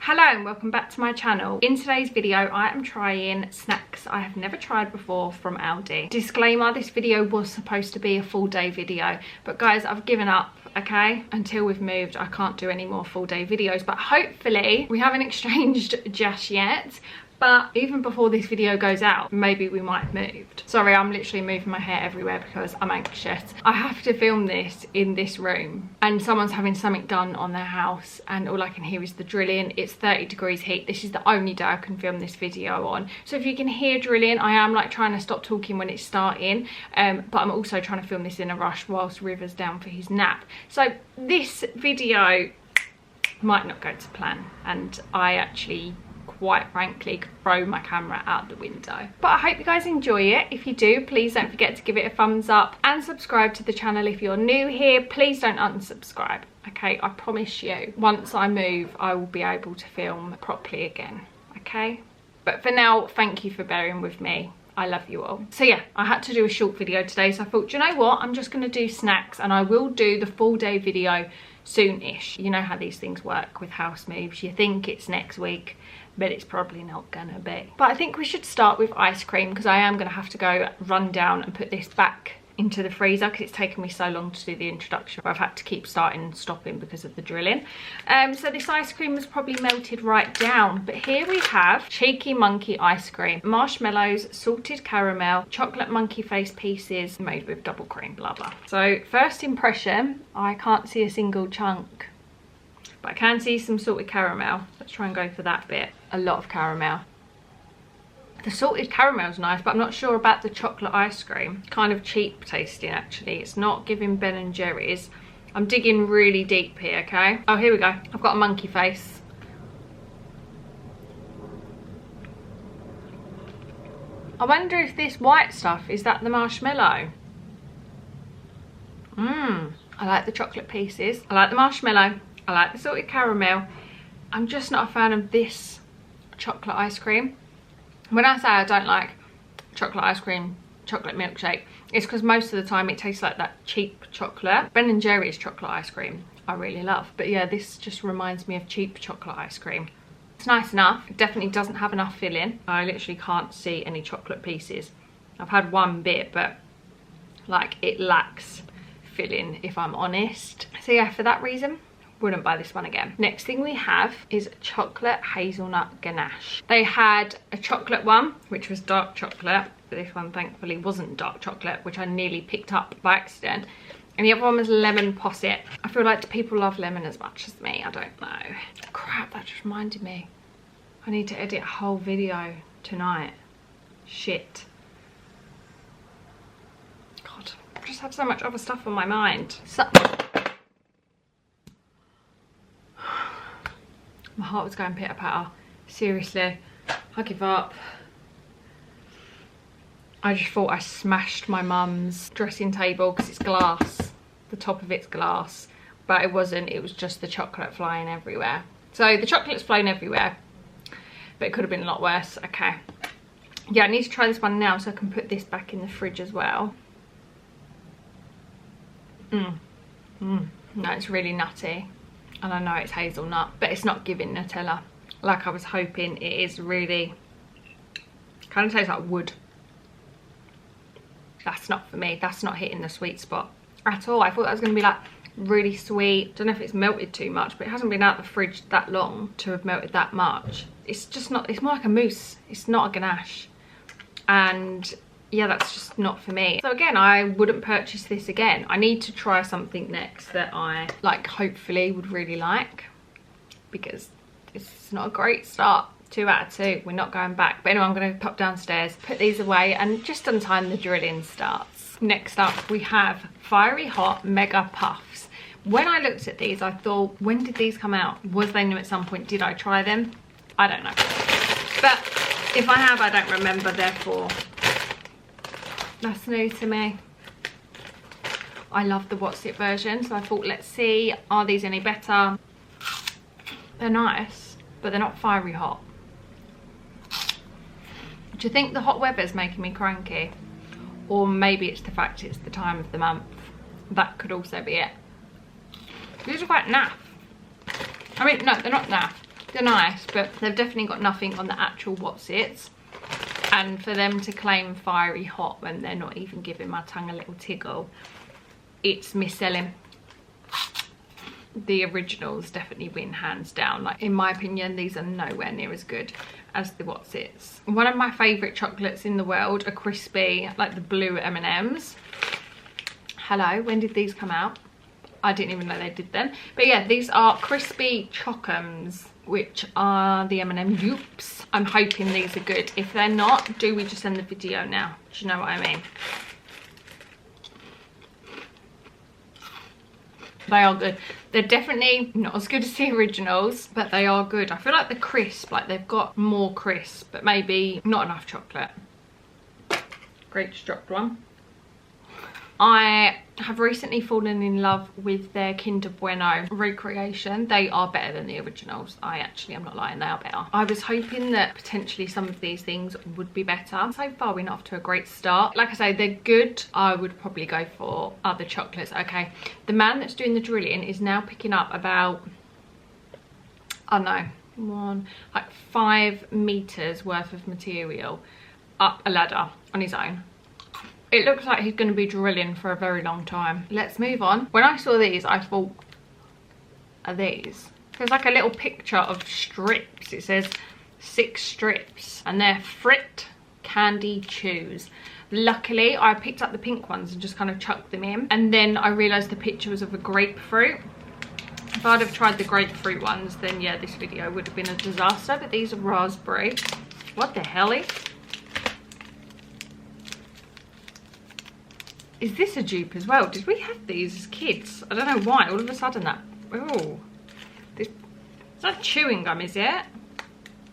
Hello and welcome back to my channel. In today's video I am trying snacks I have never tried before from Aldi. Disclaimer, this video was supposed to be a full day video, but guys, I've given up, okay? Until we've moved I can't do any more full day videos, but hopefully we haven't exchanged just yet. But even before this video goes out, maybe we might have moved. Sorry, I'm literally moving my hair everywhere because I'm anxious. I have to film this in this room and someone's having something done on their house and all I can hear is the drilling. It's 30 degrees heat. This is the only day I can film this video on. So if you can hear drilling, I am like trying to stop talking when it's starting. But I'm also trying to film this in a rush whilst River's down for his nap. So this video might not go to plan and I actually quite frankly could throw my camera out the window, but I hope you guys enjoy it. If you do, please don't forget to give it a thumbs up and subscribe to the channel. If you're new here, please don't unsubscribe, okay? I promise you once I move I will be able to film properly again, okay? But for now, thank you for bearing with me. I love you all. So yeah, I had to do a short video today, so I thought, do you know what, I'm just going to do snacks and I will do the full day video soon-ish. You know how these things work with house moves. You think it's next week, but it's probably not gonna be. But I think we should start with ice cream because I am gonna have to go run down and put this back into the freezer because it's taken me so long to do the introduction. I've had to keep starting and stopping because of the drilling. So this ice cream was probably melted right down, but here we have Cheeky Monkey ice cream, marshmallows, salted caramel, chocolate monkey face pieces made with double cream, blah blah. So first impression, I can't see a single chunk, but I can see some salted caramel. Let's try and go for that bit. A lot of caramel. The salted caramel is nice, but I'm not sure about the chocolate ice cream. Kind of cheap tasting actually. It's not giving Ben and Jerry's. I'm digging really deep here, okay? Oh, here we go. I've got a monkey face. I wonder if this white stuff, is that the marshmallow? I like the chocolate pieces. I like the marshmallow. I like the salted caramel. I'm just not a fan of this chocolate ice cream. When I say I don't like chocolate ice cream, chocolate milkshake, it's because most of the time it tastes like that cheap chocolate. Ben and Jerry's chocolate ice cream I really love. But yeah, this just reminds me of cheap chocolate ice cream. It's nice enough. It definitely doesn't have enough filling. I literally can't see any chocolate pieces. I've had one bit, but like it lacks filling if I'm honest. So yeah, for that reason, wouldn't buy this one again. Next thing we have is chocolate hazelnut ganache. They had a chocolate one which was dark chocolate, but this one thankfully wasn't dark chocolate, which I nearly picked up by accident, and the other one was lemon posset. I feel like people love lemon as much as me, I don't know. Crap, that just reminded me, I need to edit a whole video tonight. Shit. God, I just have so much other stuff on my mind. So my heart was going pitter-patter. Seriously, I give up. I just thought I smashed my mum's dressing table because it's glass. The top of it's glass. But it wasn't, it was just the chocolate flying everywhere. So the chocolate's flown everywhere, but it could have been a lot worse. Okay. Yeah, I need to try this one now so I can put this back in the fridge as well. No, it's really nutty. And I know it's hazelnut, but it's not giving Nutella like I was hoping. It is really, kind of tastes like wood. That's not for me. That's not hitting the sweet spot at all. I thought that was going to be like really sweet. Don't know if it's melted too much, but it hasn't been out of the fridge that long to have melted that much. It's just not, it's more like a mousse. It's not a ganache. And yeah, that's just not for me. So again, I wouldn't purchase this again. I need to try something next that I like, hopefully would really like, because it's not a great start. 2 out of 2, we're not going back. But anyway, I'm going to pop downstairs, put these away, and just in time the drilling starts. Next up we have Fiery Hot Mega Puffs. When I looked at these I thought, when did these come out? Was they new at some point? Did I try them? I don't know, but if I have, I don't remember, therefore that's new to me. I love the What's It version, so I thought, let's see, are these any better? They're nice, but they're not fiery hot. Do you think the hot weather's making me cranky? Or maybe it's the fact it's the time of the month. That could also be it. These are quite naff. I mean, no, they're not naff. They're nice, but they've definitely got nothing on the actual What's-Its. And for them to claim fiery hot when they're not even giving my tongue a little tickle, it's mis-selling. The originals definitely win hands down. Like, in my opinion, these are nowhere near as good as the What's-Its. One of my favourite chocolates in the world are crispy, like the blue M&Ms. Hello, when did these come out? I didn't even know they did them. But yeah, these are crispy Chocums, which are the M&M dupes. I'm hoping these are good. If they're not, do we just end the video now? Do you know what I mean? They are good. They're definitely not as good as the originals, but they are good. I feel like the crisp, like they've got more crisp, but maybe not enough chocolate. Great, just dropped one. I have recently fallen in love with their Kinder Bueno recreation. They are better than the originals. I'm not lying, they are better. I was hoping that potentially some of these things would be better. So far, we're not off to a great start. Like I say, they're good. I would probably go for other chocolates. Okay, the man that's doing the drilling is now picking up about, I don't know, like 5 meters worth of material up a ladder on his own. It looks like he's going to be drilling for a very long time. Let's move on. When I saw these, I thought, are these? There's like a little picture of strips. It says 6 strips and they're Frit Candy Chews. Luckily, I picked up the pink ones and just kind of chucked them in. And then I realised the picture was of a grapefruit. If I'd have tried the grapefruit ones, then yeah, this video would have been a disaster. But these are raspberry. What the hell is this a dupe as well? Did we have these as kids? I don't know why. All of a sudden that... Oh. It's not chewing gum, is it?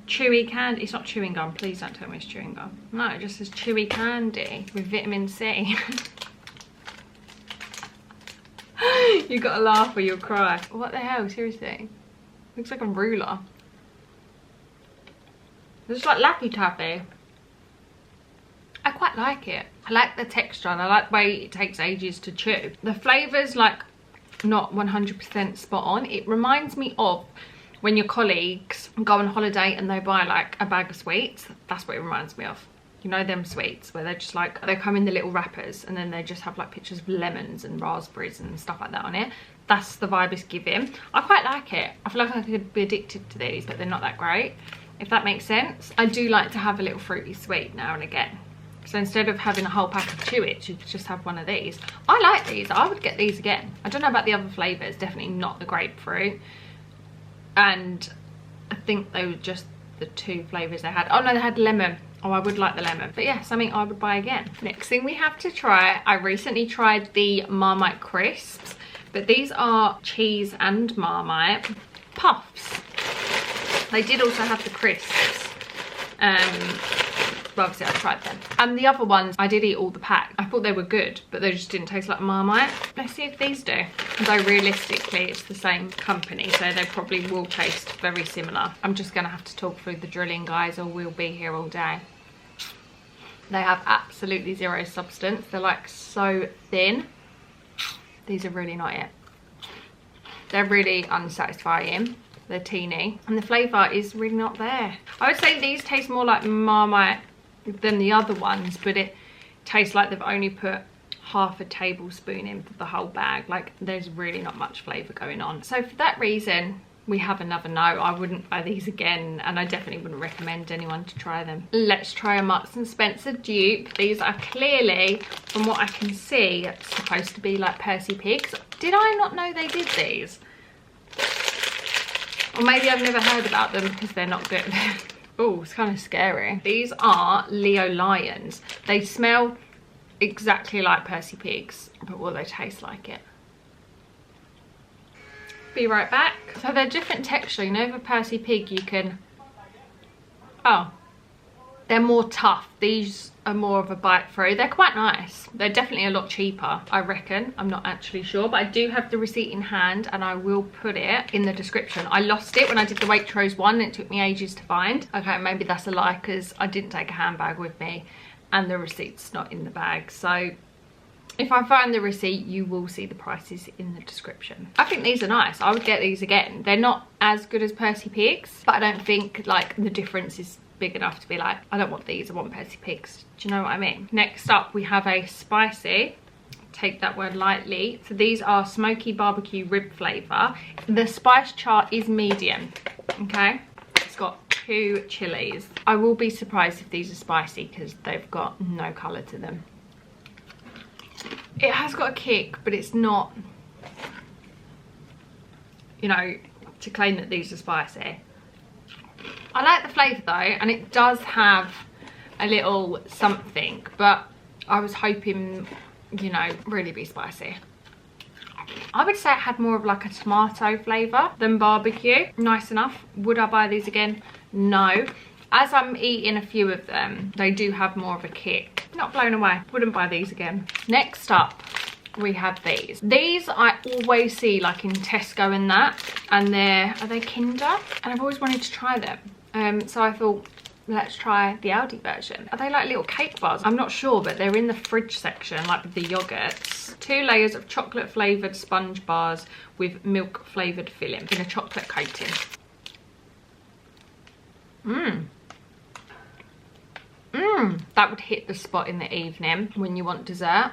Chewy candy. It's not chewing gum. Please don't tell me it's chewing gum. No, it just says chewy candy with vitamin C. You gotta laugh or you'll cry. What the hell? Seriously? Looks like a ruler. It's like Laffy Taffy. I quite like it. I like the texture and I like the way it takes ages to chew. The flavour's like not 100% spot on. It reminds me of when your colleagues go on holiday and they buy like a bag of sweets. That's what it reminds me of. You know them sweets where they're just like, they come in the little wrappers and then they just have like pictures of lemons and raspberries and stuff like that on it. That's the vibe it's giving. I quite like it. I feel like I could be addicted to these, but they're not that great, if that makes sense. I do like to have a little fruity sweet now and again. So instead of having a whole pack of Chew-Its, you could just have one of these. I like these. I would get these again. I don't know about the other flavours. Definitely not the grapefruit. And I think they were just the 2 flavours they had. Oh no, they had lemon. Oh, I would like the lemon. But yeah, something I would buy again. Next thing we have to try. I recently tried the Marmite crisps. But these are cheese and Marmite puffs. They did also have the crisps. Well, obviously I tried them. And the other ones, I did eat all the pack. I thought they were good, but they just didn't taste like Marmite. Let's see if these do. Though realistically, it's the same company, so they probably will taste very similar. I'm just gonna have to talk through the drilling, guys, or we'll be here all day. They have absolutely zero substance. They're like so thin. These are really not it. They're really unsatisfying. They're teeny. And the flavour is really not there. I would say these taste more like Marmite than the other ones, but it tastes like they've only put half a tablespoon in for the whole bag. Like, there's really not much flavour going on. So for that reason, we have another no. I wouldn't buy these again, and I definitely wouldn't recommend anyone to try them. Let's try a Marks and Spencer dupe. These are clearly, from what I can see, supposed to be like Percy Pigs. Did I not know they did these? Or maybe I've never heard about them because they're not good. Oh, it's kind of scary. These are Leo Lions. They smell exactly like Percy Pigs, but will they taste like it? Be right back. So they're different texture. You know, with a Percy Pig you can... Oh. They're more tough. These are more of a bite through. They're quite nice. They're definitely a lot cheaper, I reckon. I'm not actually sure, but I do have the receipt in hand and I will put it in the description. I lost it when I did the Waitrose one and it took me ages to find. Okay, maybe that's a lie because I didn't take a handbag with me and the receipt's not in the bag. So If I find the receipt, you will see the prices in the description. I think these are nice. I would get these again. They're not as good as Percy Pigs, but I don't think like the difference is big enough to be like, I don't want these, I want Percy Pigs. Do you know what I mean? Next up, we have a spicy. Take that word lightly. So these are smoky barbecue rib flavour. The spice chart is medium, okay? It's got 2 chilies. I will be surprised if these are spicy because they've got no colour to them. It has got a kick, but it's not, you know, to claim that these are spicy. I like the flavour though, and it does have a little something, but I was hoping, you know, really be spicy. I would say it had more of like a tomato flavour than barbecue. Nice enough. Would I buy these again? No. As I'm eating a few of them, they do have more of a kick. Not blown away. Wouldn't buy these again. Next up, we have these. These I always see like in Tesco and that, and are they Kinder? And I've always wanted to try them. So I thought, let's try the Aldi version. Are they like little cake bars? I'm not sure, but they're in the fridge section, like with the yogurts. 2 layers of chocolate flavoured sponge bars with milk flavoured filling in a chocolate coating. That would hit the spot in the evening when you want dessert.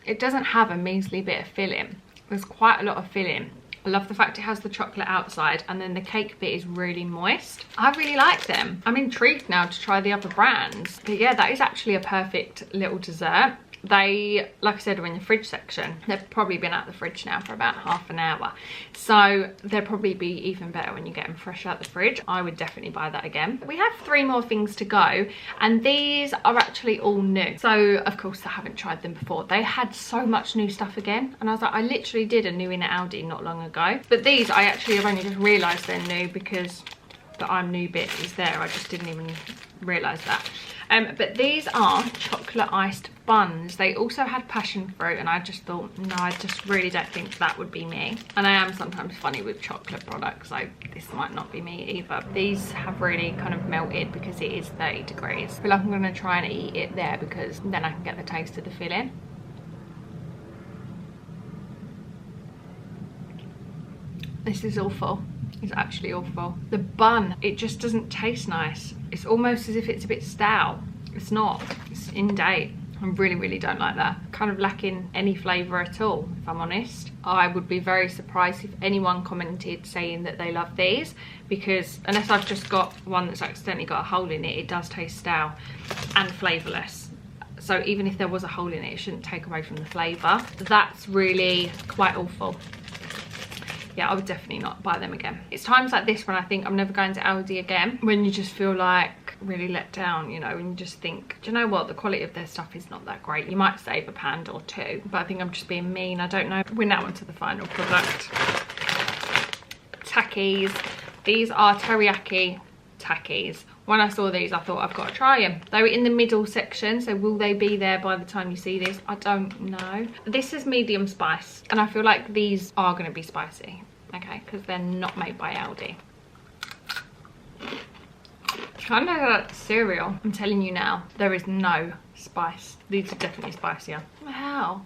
It doesn't have a measly bit of filling. There's quite a lot of filling. I love the fact it has the chocolate outside and then the cake bit is really moist. I really like them. I'm intrigued now to try the other brands. But yeah, that is actually a perfect little dessert. They, like I said, are in the fridge section. They've probably been out the fridge now for about half an hour. So they'll probably be even better when you get them fresh out the fridge. I would definitely buy that again. We have 3 more things to go, and these are actually all new. So of course I haven't tried them before. They had so much new stuff again, and I was like, I literally did a new in at Aldi not long ago. But these I actually have only just realised they're new because the I'm new bit is there. I just didn't even realise that. But these are chocolate iced buns. They also had passion fruit, and I just thought, no, I just really don't think that would be me. And I am sometimes funny with chocolate products, so this might not be me either. These have really kind of melted because it is 30 degrees. I feel like I'm going to try and eat it there because then I can get the taste of the filling. This is awful. It's actually awful. The bun, it just doesn't taste nice. It's almost as if it's a bit stout. It's not. It's in date. I really don't like that. Kind of lacking any flavour at all, if I'm honest. I would be very surprised if anyone commented saying that they love these, because unless I've just got one that's accidentally got a hole in it, it does taste stale and flavourless. So even if there was a hole in it, it shouldn't take away from the flavour. That's really quite awful. Yeah, I would definitely not buy them again. It's times like this when I think I'm never going to Aldi again, when you just feel like really let down, you know, and you just think, do you know what, the quality of their stuff is not that great. You might save £1 or 2, but I think I'm just being mean. I don't know. We're now onto the final product. Takis. These are Teriyaki Takis. When I saw these, I thought, I've got to try them. They were in the middle section, so will they be there by the time you see this? I don't know. This is medium spice, and I feel like these are going to be spicy, okay, because they're not made by Aldi. Kind of like cereal. I'm telling you now, there is no spice. These are definitely spicier. Wow.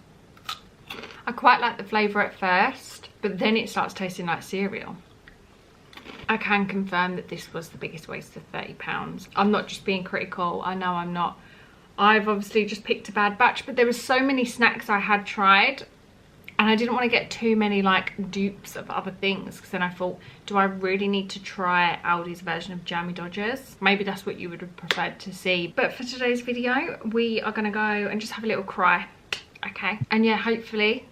I quite like the flavour at first, but then it starts tasting like cereal. I can confirm that this was the biggest waste of £30. I'm not just being critical. I know I'm not. I've obviously just picked a bad batch, but there were so many snacks I had tried, and I didn't want to get too many like dupes of other things, because then I thought, do I really need to try Aldi's version of Jammy Dodgers? Maybe that's what you would have preferred to see. But for today's video, we are going to go and just have a little cry, okay? And yeah, hopefully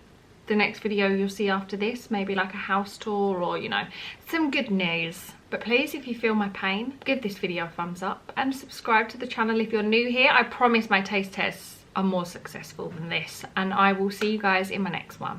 the next video you'll see after this, maybe like a house tour or, you know, some good news. But please, if you feel my pain, give this video a thumbs up and subscribe to the channel if you're new here. I promise my taste tests are more successful than this, and I will see you guys in my next one.